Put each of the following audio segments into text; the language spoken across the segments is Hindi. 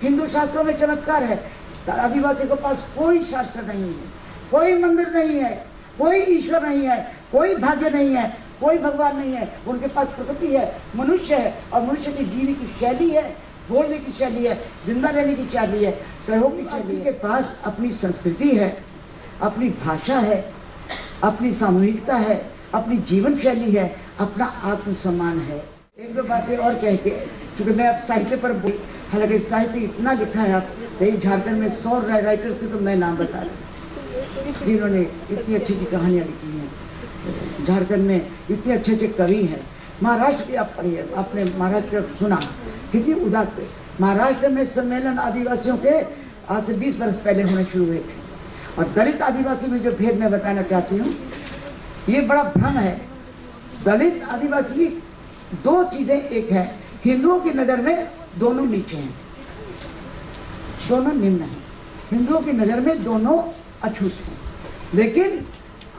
हिंदू शास्त्रों में चमत्कार है। आदिवासी के पास कोई शास्त्र नहीं है, कोई मंदिर नहीं है, कोई ईश्वर नहीं है, कोई भाग्य नहीं है, कोई भगवान नहीं है। उनके पास प्रकृति है, मनुष्य है, और मनुष्य की जीने की शैली है, बोलने की शैली है, जिंदा रहने की शैली है, सहयोग की शैली के पास अपनी संस्कृति है, अपनी भाषा है, अपनी सामूहिकता है, अपनी जीवन शैली है, अपना आत्मसम्मान है। एक दो बातें और कह के, क्योंकि मैं अब साहित्य पर हालांकि साहित्य इतना लिखा है, आप यही झारखंड में 100 राइटर्स के तो मैं नाम बता रहा जिन्होंने इतनी अच्छी अच्छी कहानियाँ लिखी हैं। झारखंड में इतने अच्छे अच्छे कवि हैं। महाराष्ट्र की आप पढ़िए, आपने महाराष्ट्र सुना कितनी उदात्त। महाराष्ट्र में सम्मेलन आदिवासियों के आज से 20 वर्ष पहले होने शुरू हुए थे। और दलित आदिवासी में जो भेद मैं बताना चाहती हूँ, ये बड़ा भ्रम है। दलित आदिवासी दो चीजें एक है, हिंदुओं की नज़र में दोनों नीचे हैं, दोनों निम्न हैं। हिंदुओं की नज़र में दोनों अछूत हैं। लेकिन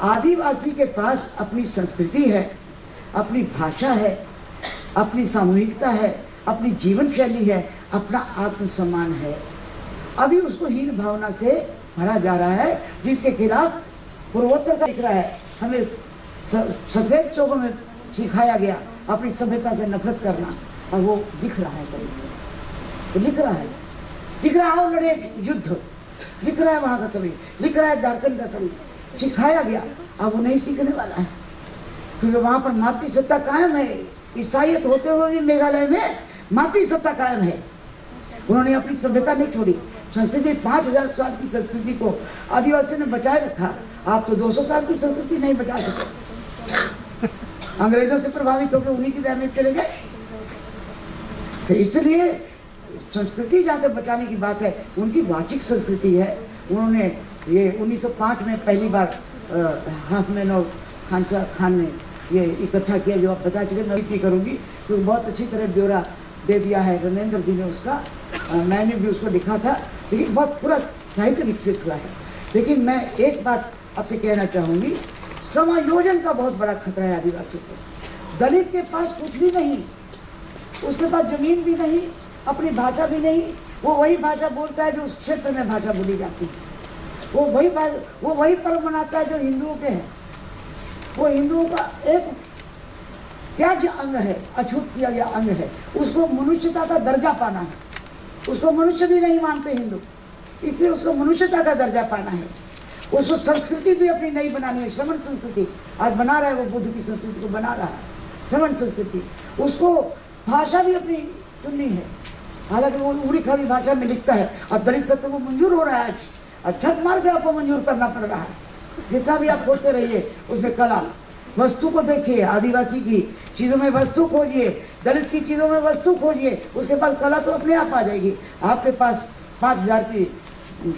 आदिवासी के पास अपनी संस्कृति है, अपनी भाषा है, अपनी सामूहिकता है, अपनी जीवन शैली है, अपना आत्मसम्मान है। अभी उसको हीन भावना से भरा जा रहा है, जिसके खिलाफ पूर्वोत्तर का दिख रहा है। हमें सफेद चौकों में सिखाया गया अपनी सभ्यता से नफरत करना, और वो दिख रहा है कभी तो लिख रहा है, लिख रहा है लड़े युद्ध, लिख रहा है वहाँ का कवि, लिख रहा है झारखंड का कवि। सिखाया गया, अब वो नहीं सीखने वाला है, क्योंकि वहाँ पर मातृ सत्ता कायम है। ईसाईयत होते हुए भी मेघालय में मातृ सत्ता कायम है। उन्होंने अपनी सभ्यता नहीं छोड़ी। संस्कृति 5000 साल की संस्कृति को आदिवासियों ने बचाए रखा। आप तो 200 साल की संस्कृति नहीं बचा सके, अंग्रेजों से प्रभावित होकर उन्हीं की राह में चले गए। तो इसलिए संस्कृति जहाँ तक बचाने की बात है, उनकी वाचिक संस्कृति है। उन्होंने ये 1905 में पहली बार हाफमैन और खान ने ये इकट्ठा किया, जो आप बता चुके, मैं भी करूँगी क्योंकि बहुत अच्छी तरह ब्यौरा दे दिया है रमेंद्र जी ने उसका। मैंने भी उसको लिखा था, लेकिन बहुत पूरा साहित्य विकसित हुआ है। लेकिन मैं एक बात आपसे कहना चाहूँगी, समायोजन का बहुत बड़ा खतरा है आदिवासियों को। दलित के पास कुछ भी नहीं, उसके पास जमीन भी नहीं, अपनी भाषा भी नहीं। वो वही भाषा बोलता है जो उस क्षेत्र में भाषा बोली जाती है। वो वही पर्व मनाता है जो हिंदुओं के हैं। वो हिंदुओं का एक त्याज्य अंग है, अछूत किया गया अंग है। उसको मनुष्यता का दर्जा पाना है। उसको मनुष्य भी नहीं मानते हिंदू, इसलिए उसको मनुष्यता का दर्जा पाना है। उसको संस्कृति भी अपनी नई बनानी है, श्रमण संस्कृति। आज बना रहा है, वो बुद्ध की संस्कृति को बना रहा है, श्रमण संस्कृति। उसको भाषा भी अपनी चुननी है। हालांकि वो उड़ी खड़ी भाषा में लिखता है, और दलित सत्य को मंजूर हो रहा है। आज छत मार के आपको मंजूर करना पड़ रहा है। जितना भी आप खोजते रहिए उसमें कला, वस्तु को देखिए, आदिवासी की चीज़ों में वस्तु खोजिए, दलित की चीज़ों में वस्तु खोजिए, उसके बाद कला तो अपने आप आ जाएगी। आपके पास 5000 की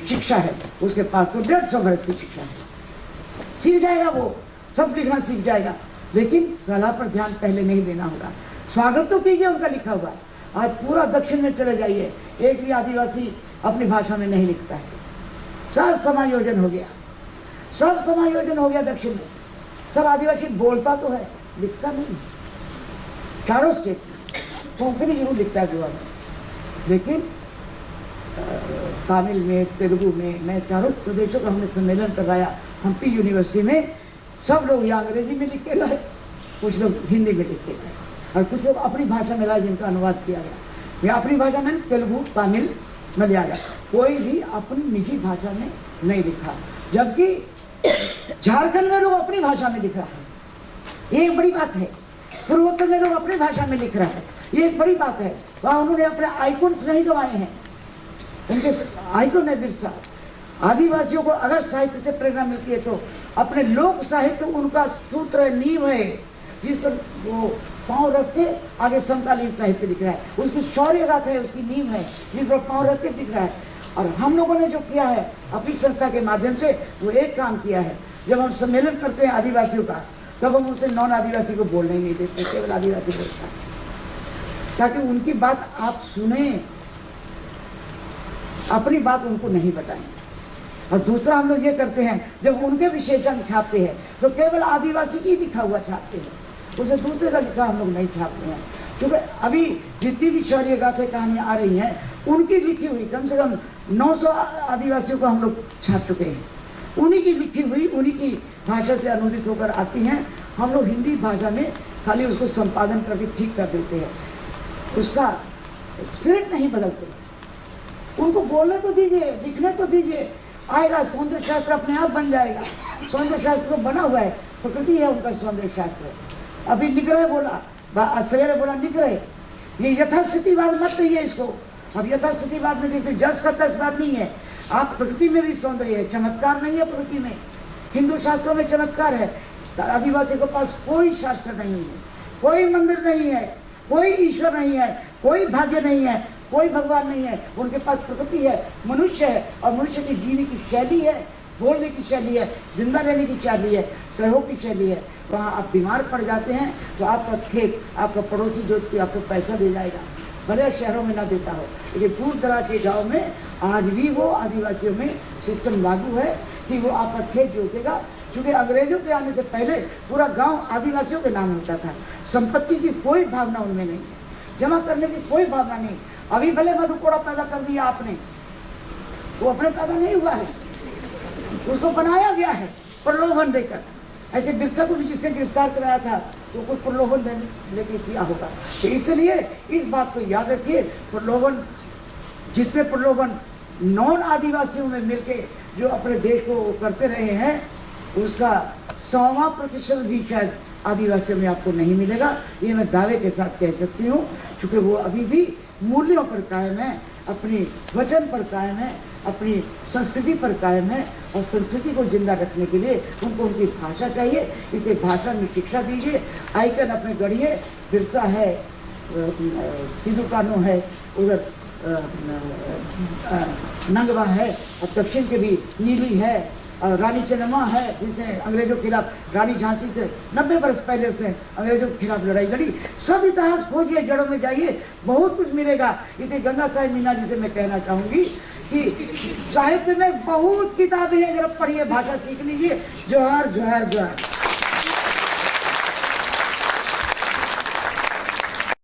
शिक्षा है, उसके पास तो 150 वर्ष की शिक्षा है। सीख जाएगा, वो सब लिखना सीख जाएगा, लेकिन कला पर ध्यान पहले नहीं देना होगा। स्वागत तो कीजिए उनका लिखा हुआ। आज पूरा दक्षिण में चले जाइए, एक भी आदिवासी अपनी भाषा में नहीं लिखता है। सब समायोजन हो गया, सब समायोजन हो गया दक्षिण में। सब आदिवासी बोलता तो है, लिखता नहीं। चारों स्टेट्स में कोंकणी जरूर लिखता है गोवा में, लेकिन तमिल में, तेलुगु में, मैं चारों प्रदेशों का हमने सम्मेलन करवाया हम्पी यूनिवर्सिटी में। सब लोग या अंग्रेजी में लिख के लाए, कुछ लोग हिंदी में लिख के लाए, और कुछ लोग अपनी भाषा में लाए जिनका अनुवाद किया गया। या अपनी भाषा में तेलुगु, तमिल, मलयालम, कोई भी अपनी निजी भाषा में नहीं लिखा। जबकि झारखंड में लोग अपनी भाषा में लिख रहा है, ये एक बड़ी बात है। पूर्वोत्तर में लोग अपनी भाषा में लिख रहा है, ये एक बड़ी बात है। वहाँ उन्होंने अपने आइकॉन्स नहीं गंवाए हैं, उनके आइकॉन है बिरसा। आदिवासियों को अगर साहित्य से प्रेरणा मिलती है तो अपने लोक साहित्य उनका सूत्र है, नींव है, जिस पर वो पाँव रख के आगे समकालीन साहित्य लिख रहा है। उसकी शौर्य गाथा है, उसकी नींव है, जिस पर पाँव रख के लिख रहा है। और हम लोगों ने जो किया है अपनी संस्था के माध्यम से, वो एक काम किया है। जब हम सम्मेलन करते हैं आदिवासियों का, तब हम उनसे नॉन आदिवासी को बोलने ही नहीं देते, केवल आदिवासी बोलता है, ताकि उनकी बात आप सुने, अपनी बात उनको नहीं बताएं। और दूसरा हम लोग ये करते हैं, जब उनके विशेषण छापते हैं तो केवल आदिवासी की लिखा हुआ छापते हैं, उसे दूसरे का लिखा हम लोग नहीं छापते हैं। क्योंकि अभी जितनी भी शौर्य गाथे कहानियाँ आ रही हैं उनकी लिखी हुई कम से कम 900 आदिवासियों को हम लोग छाप चुके हैं। उन्हीं की लिखी हुई उन्हीं की भाषा से अनुदित होकर आती हैं। हम लोग हिंदी भाषा में खाली उसको संपादन करके ठीक कर देते हैं, उसका स्पिरिट नहीं बदलते। उनको बोलने तो दीजिए, लिखने तो दीजिए, आएगा सौंदर्य शास्त्र अपने आप बन जाएगा। सौंदर्य शास्त्र तो बना हुआ है, प्रकृति है उनका सौंदर्य शास्त्र। अभी लिख रहे बोला, सवेरे बोला लिख रहे, ये यथास्थितिवाद मत कहिए इसको। अब यथास्थितिवाद में देखते जस का तस बात नहीं है। आप प्रकृति में भी सौंदर्य है, चमत्कार नहीं है प्रकृति में। हिंदू शास्त्रों में चमत्कार है। आदिवासी के पास कोई शास्त्र नहीं है, कोई मंदिर नहीं है, कोई ईश्वर नहीं है, कोई भाग्य नहीं है, कोई भगवान नहीं है। उनके पास प्रकृति है, मनुष्य है, और मनुष्य की जीने की शैली है, बोलने की शैली है, जिंदा रहने की शैली है, सहयोग की शैली है। वहाँ आप बीमार पड़ जाते हैं तो आपका खेत, आपका पड़ोसी जोत के आपको पैसा दे जाएगा, भले शहरों में ना देता हो। लेकिन दूर दराज के गाँव में आज भी वो आदिवासियों में सिस्टम लागू है कि वो आपका खेत जोतेगा। क्योंकि अंग्रेजों के आने से पहले पूरा गांव आदिवासियों के नाम होता था। संपत्ति की कोई भावना उनमें नहीं है, जमा करने की कोई भावना नहीं। अभी भले मधुकोड़ा पैदा कर दिया आपने, वो अपने पैदा नहीं हुआ है, उसको बनाया गया है प्रलोभन देकर। ऐसे बिरसा को भी जिसने गिरफ्तार कराया था तो कुछ प्रलोभन लेके किया होगा। तो इसलिए इस बात को याद रखिए, प्रलोभन, जितने प्रलोभन नॉन आदिवासियों में मिलके जो अपने देश को करते रहे हैं, उसका 100% भी शायद आदिवासियों में आपको नहीं मिलेगा। ये मैं दावे के साथ कह सकती हूँ, क्योंकि वो अभी भी मूल्यों पर कायम है, अपनी वचन पर कायम है, अपनी संस्कृति पर कायम है। और संस्कृति को जिंदा रखने के लिए उनको उनकी भाषा चाहिए, इसलिए भाषा में शिक्षा दीजिए। आइकन अपने गढ़िए, बिरसा है, सिद्धू कान्हू है, उधर नंगवा है, और दक्षिण के भी नीली है, और रानी चन्नम्मा है जिसने अंग्रेजों के खिलाफ, रानी झांसी से 90 वर्ष पहले उसने अंग्रेजों के खिलाफ लड़ाई लड़ी। सब इतिहास खोजिए, जड़ों में जाइए, बहुत कुछ मिलेगा। इसे गंगा साहब मीना जी से मैं कहना चाहूँगी कि साहित्य में बहुत किताबें हैं, जरा पढ़िए, भाषा सीख लीजिए। जोहार जोहार जोहार।